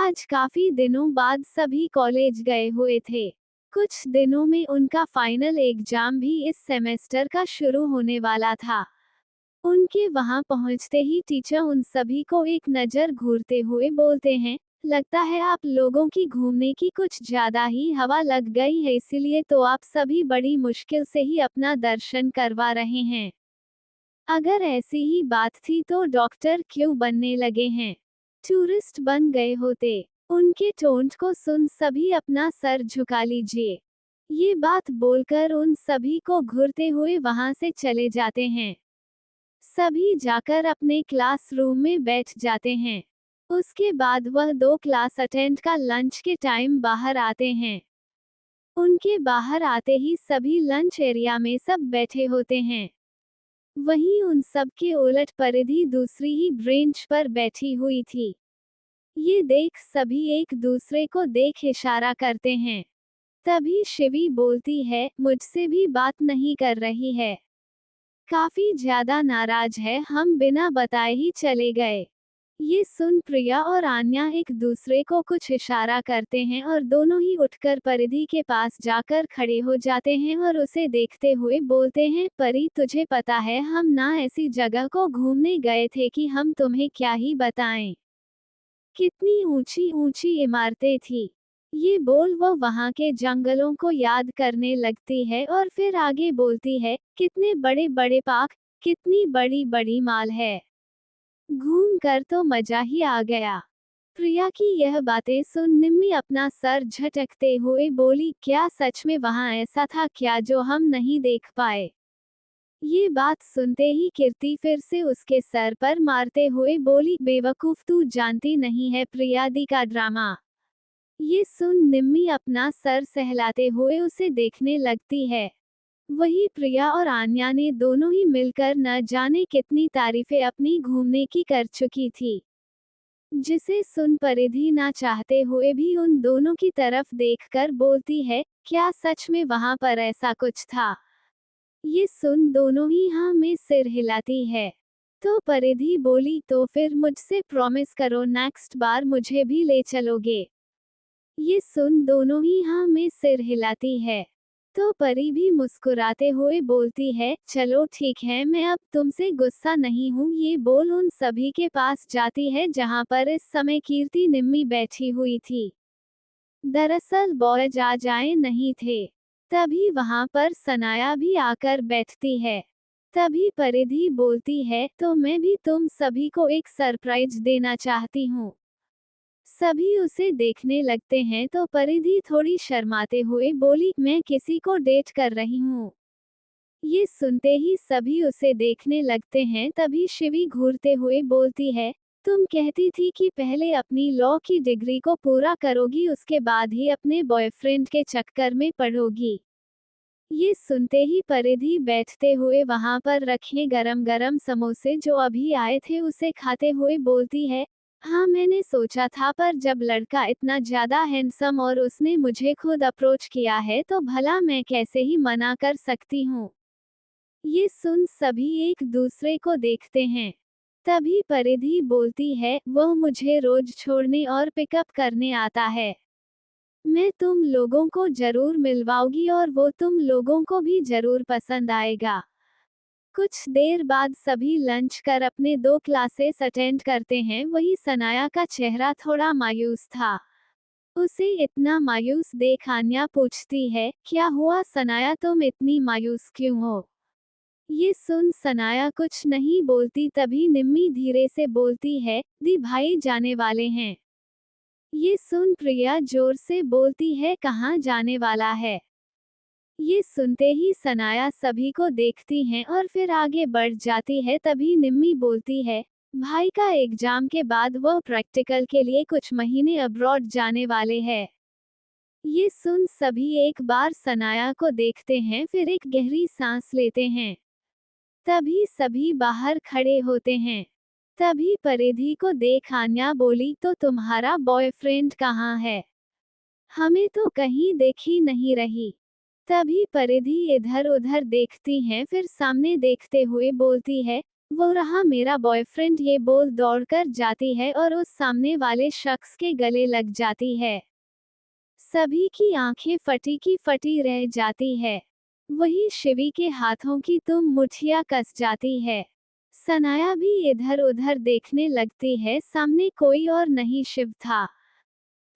आज काफी दिनों बाद सभी कॉलेज गए हुए थे। कुछ दिनों में उनका फाइनल एग्जाम भी इस सेमेस्टर का शुरू होने वाला था। उनके वहां पहुंचते ही टीचर उन सभी को एक नजर घूरते हुए बोलते हैं, लगता है आप लोगों की घूमने की कुछ ज्यादा ही हवा लग गई है, इसीलिए तो आप सभी बड़ी मुश्किल से ही अपना दर्शन करवा रहे हैं। अगर ऐसी ही बात थी तो डॉक्टर क्यों बनने लगे हैं? टूरिस्ट बन गए होते। उनके टोंट को सुन सभी अपना सर झुका लीजिए। ये बात बोलकर उन सभी को घूरते हुए वहां से चले जाते हैं। सभी जाकर अपने क्लासरूम में बैठ जाते हैं। उसके बाद वह 2 क्लास अटेंड का लंच के टाइम बाहर आते हैं। उनके बाहर आते ही सभी लंच एरिया में सब बैठे होते हैं। वहीं उन सब के उलट परिधि दूसरी ही ब्रेंच पर बैठी हुई थी। ये देख सभी एक दूसरे को देख इशारा करते हैं। तभी शिवी बोलती है, मुझसे भी बात नहीं कर रही है। काफी ज्यादा नाराज है, हम बिना बताए ही चले गए। ये सुन प्रिया और आन्या एक दूसरे को कुछ इशारा करते हैं और दोनों ही उठकर परिधि के पास जाकर खड़े हो जाते हैं और उसे देखते हुए बोलते हैं, परी तुझे पता है हम ना ऐसी जगह को घूमने गए थे कि हम तुम्हें क्या ही बताएं। कितनी ऊंची ऊंची इमारतें थी। ये बोल वो वहां के जंगलों को याद करने लगती है और फिर आगे बोलती है, कितने बड़े बड़े पार्क, कितनी बड़ी बड़ी मॉल है। घूम कर तो मजा ही आ गया। प्रिया की यह बातें सुन निम्मी अपना सर झटकते हुए बोली, क्या सच में वहां ऐसा था क्या जो हम नहीं देख पाए? ये बात सुनते ही कीर्ति फिर से उसके सर पर मारते हुए बोली, बेवकूफ तू जानती नहीं है प्रिया दी का ड्रामा। ये सुन निम्मी अपना सर सहलाते हुए उसे देखने लगती है। वही प्रिया और आन्या ने दोनों ही मिलकर न जाने कितनी तारीफें अपनी घूमने की कर चुकी थी, जिसे सुन परिधि ना चाहते हुए भी उन दोनों की तरफ देखकर बोलती है, क्या सच में वहां पर ऐसा कुछ था? ये सुन दोनों ही हाँ में सिर हिलाती है। तो परिधि बोली, तो फिर मुझसे प्रॉमिस करो नेक्स्ट बार मुझे भी ले चलोगे। ये सुन दोनों ही हाँ में सिर हिलाती है। तो परी भी मुस्कुराते हुए बोलती है, चलो ठीक है, मैं अब तुमसे गुस्सा नहीं हूँ। ये बोल उन सभी के पास जाती है जहाँ पर इस समय कीर्ति निम्मी बैठी हुई थी। दरअसल बॉयज आज आए नहीं थे। तभी वहां पर सनाया भी आकर बैठती है। तभी परिधि बोलती है, तो मैं भी तुम सभी को एक सरप्राइज देना चाहती हूँ। सभी उसे देखने लगते हैं तो परिधि थोड़ी शर्माते हुए बोली, मैं किसी को डेट कर रही हूँ। ये सुनते ही सभी उसे देखने लगते हैं। तभी शिवी घूरते हुए बोलती है, तुम कहती थी कि पहले अपनी लॉ की डिग्री को पूरा करोगी, उसके बाद ही अपने बॉयफ्रेंड के चक्कर में पड़ोगी। ये सुनते ही परिधि बैठते हुए वहां पर रखे गरम गरम समोसे जो अभी आए थे उसे खाते हुए बोलती है, हाँ मैंने सोचा था, पर जब लड़का इतना ज्यादा हैंडसम और उसने मुझे खुद अप्रोच किया है तो भला मैं कैसे ही मना कर सकती हूँ। ये सुन सभी एक दूसरे को देखते हैं। तभी परिधि बोलती है, वह मुझे रोज छोड़ने और पिकअप करने आता है। मैं तुम लोगों को जरूर मिलवाऊंगी और वो तुम लोगों को भी जरूर पसंद आएगा। कुछ देर बाद सभी लंच कर अपने 2 क्लासेस अटेंड करते हैं। वही सनाया का चेहरा थोड़ा मायूस था। उसे इतना मायूस देख आन्या पूछती है, क्या हुआ सनाया, तुम इतनी मायूस क्यों हो? ये सुन सनाया कुछ नहीं बोलती। तभी निम्मी धीरे से बोलती है, दी भाई जाने वाले हैं। ये सुन प्रिया जोर से बोलती है, कहाँ जाने वाला है? ये सुनते ही सनाया सभी को देखती हैं और फिर आगे बढ़ जाती है। तभी निम्मी बोलती है, भाई का एग्जाम के बाद वह प्रैक्टिकल के लिए कुछ महीने अब्रॉड जाने वाले हैं। ये सुन सभी एक बार सनाया को देखते हैं, फिर एक गहरी सांस लेते हैं। तभी सभी बाहर खड़े होते हैं। तभी परिधि को देख आन्या बोली, तो तुम्हारा बॉयफ्रेंड कहाँ है? हमें तो कहीं देख ही नहीं रही। तभी परिधि इधर उधर देखती हैं, फिर सामने देखते हुए बोलती है, वो रहा मेरा बॉयफ्रेंड, ये बोल दौड़कर जाती है और उस सामने वाले शख्स के गले लग जाती है। सभी की आंखें फटी की फटी रह जाती है। वही शिवी के हाथों की तुम मुठिया कस जाती है। सनाया भी इधर उधर देखने लगती है, सामने कोई और नहीं शिव था।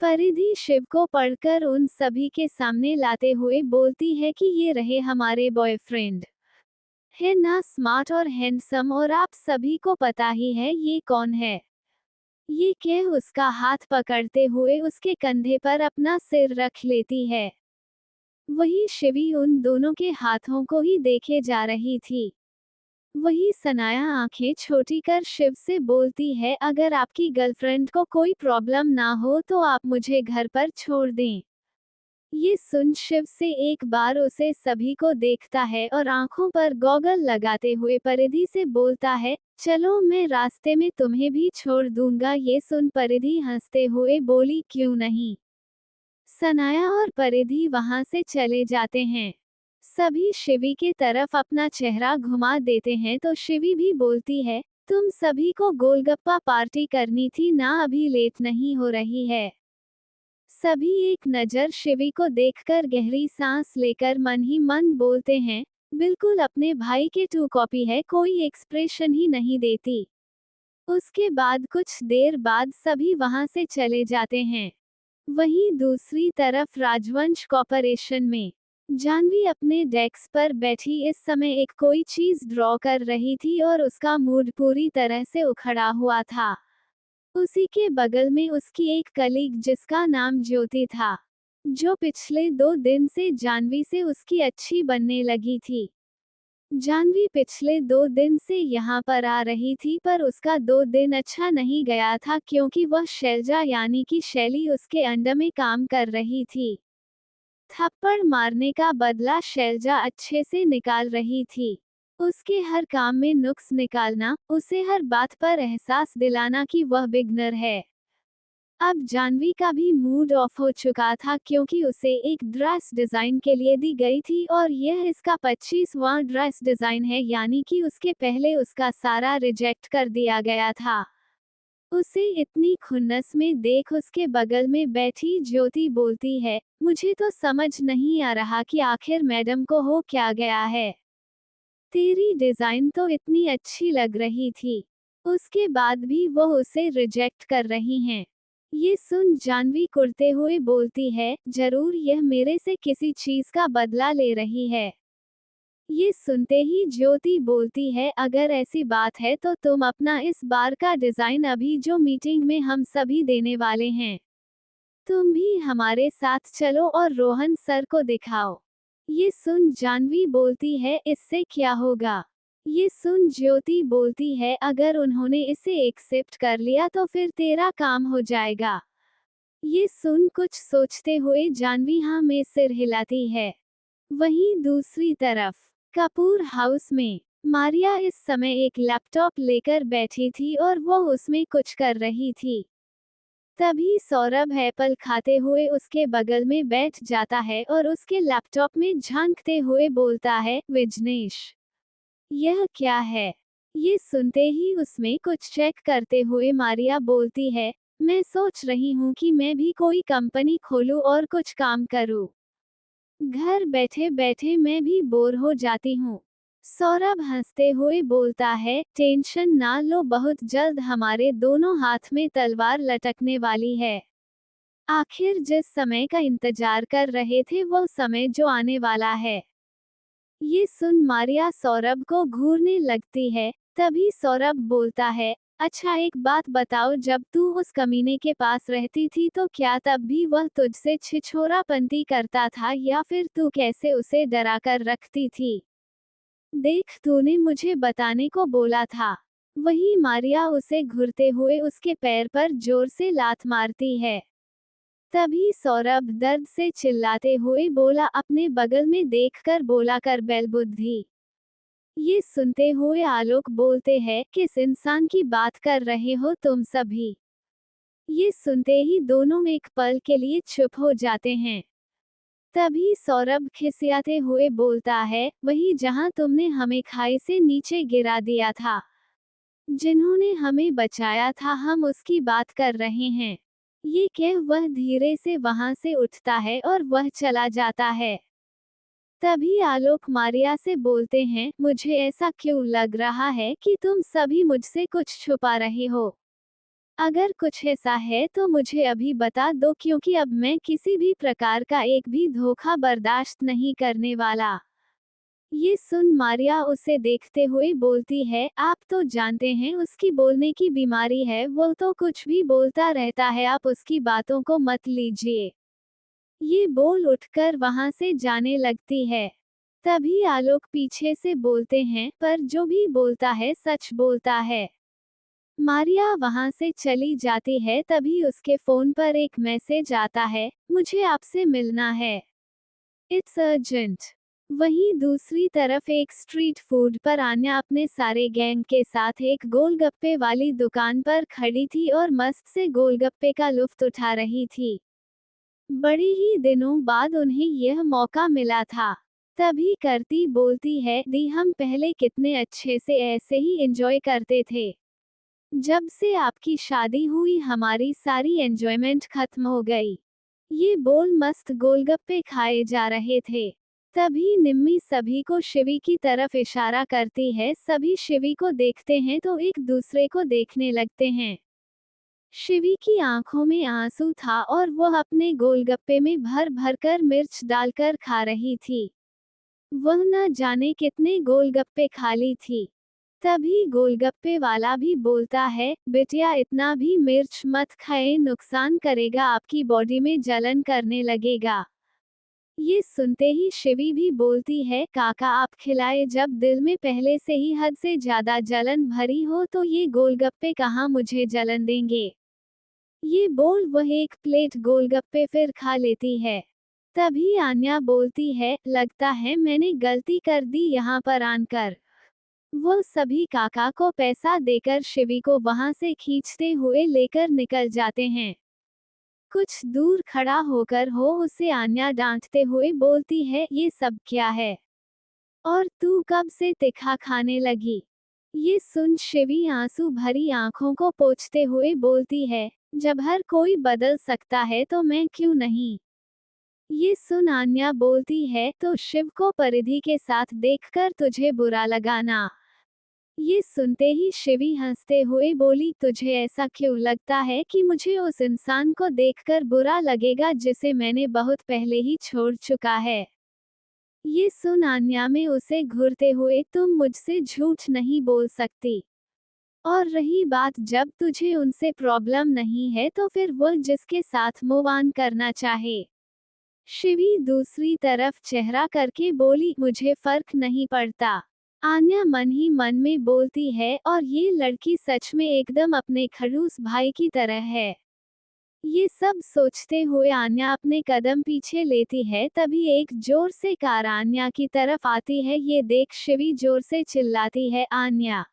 परिधि शिव को पढ़कर उन सभी के सामने लाते हुए बोलती है कि ये रहे हमारे बॉयफ्रेंड। है ना स्मार्ट और हैंडसम, और आप सभी को पता ही है ये कौन है। ये कह उसका हाथ पकड़ते हुए उसके कंधे पर अपना सिर रख लेती है। वही शिवी उन दोनों के हाथों को ही देखे जा रही थी। वही सनाया आंखें छोटी कर शिव से बोलती है, अगर आपकी गर्लफ्रेंड को कोई प्रॉब्लम ना हो तो आप मुझे घर पर छोड़ दें। ये सुन शिव से एक बार उसे सभी को देखता है और आंखों पर गॉगल लगाते हुए परिधि से बोलता है, चलो मैं रास्ते में तुम्हें भी छोड़ दूंगा। ये सुन परिधि हंसते हुए बोली, क्यों नहीं। सनाया और परिधि वहां से चले जाते हैं। सभी शिवी के तरफ अपना चेहरा घुमा देते हैं तो शिवी भी बोलती है, तुम सभी को गोलगप्पा पार्टी करनी थी ना, अभी लेट नहीं हो रही है। सभी एक नज़र शिवी को देखकर गहरी सांस लेकर मन ही मन बोलते हैं, बिल्कुल अपने भाई के टू कॉपी है, कोई एक्सप्रेशन ही नहीं देती। उसके बाद कुछ देर बाद सभी वहां से चले जाते हैं। वहीं दूसरी तरफ राजवंश कॉर्पोरेशन में जानवी अपने डेस्क पर बैठी इस समय एक कोई चीज ड्रॉ कर रही थी और उसका मूड पूरी तरह से उखड़ा हुआ था। उसी के बगल में उसकी एक कलीग जिसका नाम ज्योति था, जो पिछले 2 दिन से जानवी से उसकी अच्छी बनने लगी थी। जानवी पिछले 2 दिन से यहाँ पर आ रही थी, पर उसका 2 दिन अच्छा नहीं गया था क्योंकि वह शैलजा यानी कि शैली उसके अंडर में काम कर रही थी। थप्पड़ मारने का बदला शैलजा अच्छे से निकाल रही थी। उसके हर काम में नुक्स निकालना, उसे हर बात पर एहसास दिलाना कि वह बिगनर है। अब जानवी का भी मूड ऑफ हो चुका था क्योंकि उसे एक ड्रेस डिजाइन के लिए दी गई थी और यह इसका 25वां ड्रेस डिजाइन है, यानी कि उसके पहले उसका सारा रिजेक्ट कर दिया गया था। उसे इतनी खुन्नस में देख उसके बगल में बैठी ज्योति बोलती है, मुझे तो समझ नहीं आ रहा कि आखिर मैडम को हो क्या गया है। तेरी डिजाइन तो इतनी अच्छी लग रही थी, उसके बाद भी वो उसे रिजेक्ट कर रही हैं। ये सुन जानवी कुड़ते हुए बोलती है, जरूर यह मेरे से किसी चीज का बदला ले रही है। ये सुनते ही ज्योति बोलती है, अगर ऐसी बात है तो तुम अपना इस बार का डिजाइन अभी जो मीटिंग में हम सभी देने वाले हैं, तुम भी हमारे साथ चलो और रोहन सर को दिखाओ। ये सुन जानवी बोलती है, इससे क्या होगा। ये सुन ज्योति बोलती है, अगर उन्होंने इसे एक्सेप्ट कर लिया तो फिर तेरा काम हो जाएगा। ये सुन कुछ सोचते हुए जानवी हाँ में सिर हिलाती है। वहीं दूसरी तरफ कपूर हाउस में मारिया इस समय एक लैपटॉप लेकर बैठी थी और वह उसमें कुछ कर रही थी। तभी सौरभ एप्पल खाते हुए उसके बगल में बैठ जाता है और उसके लैपटॉप में झांकते हुए बोलता है, विजनेश, यह क्या है। ये सुनते ही उसमें कुछ चेक करते हुए मारिया बोलती है, मैं सोच रही हूँ कि मैं भी कोई कंपनी खोलूँ और कुछ काम करूँ। घर बैठे बैठे मैं भी बोर हो जाती हूँ। सौरभ हंसते हुए बोलता है, टेंशन ना लो, बहुत जल्द हमारे दोनों हाथ में तलवार लटकने वाली है। आखिर जिस समय का इंतजार कर रहे थे वो समय जो आने वाला है। ये सुन मारिया सौरभ को घूरने लगती है। तभी सौरभ बोलता है, अच्छा एक बात बताओ, जब तू उस कमीने के पास रहती थी तो क्या तब भी वह तुझसे छिछोरापंती करता था, या फिर तू कैसे उसे डरा कर रखती थी। देख, तूने मुझे बताने को बोला था। वही मारिया उसे घूरते हुए उसके पैर पर जोर से लात मारती है। तभी सौरभ दर्द से चिल्लाते हुए बोला, अपने बगल में देखकर बोला कर बेलबुद्धि। ये सुनते हुए आलोक बोलते हैं, किस इंसान की बात कर रहे हो तुम सभी। ये सुनते ही दोनों एक पल के लिए चुप हो जाते हैं। तभी सौरभ खिसियाते हुए बोलता है, वही जहां तुमने हमें खाई से नीचे गिरा दिया था। जिन्होंने हमें बचाया था, हम उसकी बात कर रहे हैं। ये कह वह धीरे से वहां से उठता है और वह चला जाता है। तभी आलोक मारिया से बोलते हैं, मुझे ऐसा क्यों लग रहा है कि तुम सभी मुझसे कुछ छुपा रहे हो। अगर कुछ ऐसा है तो मुझे अभी बता दो, क्योंकि अब मैं किसी भी प्रकार का एक भी धोखा बर्दाश्त नहीं करने वाला। ये सुन मारिया उसे देखते हुए बोलती है, आप तो जानते हैं उसकी बोलने की बीमारी है, वो तो कुछ भी बोलता रहता है, आप उसकी बातों को मत लीजिए। ये बोल उठकर वहां से जाने लगती है। तभी आलोक पीछे से बोलते हैं, पर जो भी बोलता है सच बोलता है। मारिया वहां से चली जाती है। तभी उसके फोन पर एक मैसेज आता है, मुझे आपसे मिलना है, इट्स अर्जेंट। वहीं दूसरी तरफ एक स्ट्रीट फूड पर आन्या अपने सारे गैंग के साथ एक गोलगप्पे वाली दुकान पर खड़ी थी और मस्त से गोलगप्पे का लुत्फ उठा रही थी। बड़े ही दिनों बाद उन्हें यह मौका मिला था। तभी करती बोलती है, दी हम पहले कितने अच्छे से ऐसे ही एंजॉय करते थे। जब से आपकी शादी हुई हमारी सारी एंजॉयमेंट खत्म हो गई। ये बोल मस्त गोलगप्पे खाए जा रहे थे। तभी निम्मी सभी को शिवी की तरफ इशारा करती है। सभी शिवी को देखते हैं तो एक दूसरे को देखने लगते हैं। शिवी की आंखों में आंसू था और वह अपने गोलगप्पे में भर भर कर मिर्च डालकर खा रही थी। वह न जाने कितने गोलगप्पे खा ली थी। तभी गोलगप्पे वाला भी बोलता है, बिटिया इतना भी मिर्च मत खाए, नुकसान करेगा, आपकी बॉडी में जलन करने लगेगा। ये सुनते ही शिवी भी बोलती है, काका आप खिलाए, जब दिल में पहले से ही हद से ज्यादा जलन भरी हो तो ये गोलगप्पे कहाँ मुझे जलन देंगे। ये बोल वह एक प्लेट गोलगप्पे फिर खा लेती है। तभी आन्या बोलती है, लगता है मैंने गलती कर दी यहाँ पर आनकर। वह सभी काका को पैसा देकर शिवी को वहां से खींचते हुए लेकर निकल जाते हैं। कुछ दूर खड़ा होकर हो उसे आन्या डांटते हुए बोलती है, ये सब क्या है और तू कब से तिखा खाने लगी। ये सुन शिवी आंसू भरी आंखों को पोंछते हुए बोलती है, जब हर कोई बदल सकता है तो मैं क्यों नहीं। ये सुन आन्या बोलती है, तो शिव को परिधि के साथ देखकर तुझे बुरा लगा ना। ये सुनते ही शिवी हंसते हुए बोली, तुझे ऐसा क्यों लगता है कि मुझे उस इंसान को देखकर बुरा लगेगा जिसे मैंने बहुत पहले ही छोड़ चुका है। ये सुन आन्या में उसे घूरते हुए, तुम मुझसे झूठ नहीं बोल सकती। और रही बात जब तुझे उनसे प्रॉब्लम नहीं है तो फिर वह जिसके साथ मूव ऑन करना चाहे। शिवी दूसरी तरफ चेहरा करके बोली, मुझे फर्क नहीं पड़ता। आन्या मन ही मन में बोलती है, और ये लड़की सच में एकदम अपने खड़ूस भाई की तरह है। ये सब सोचते हुए आन्या अपने कदम पीछे लेती है। तभी एक जोर से कार आन्या की तरफ आती है। ये देख शिवी जोर से चिल्लाती है, आन्या।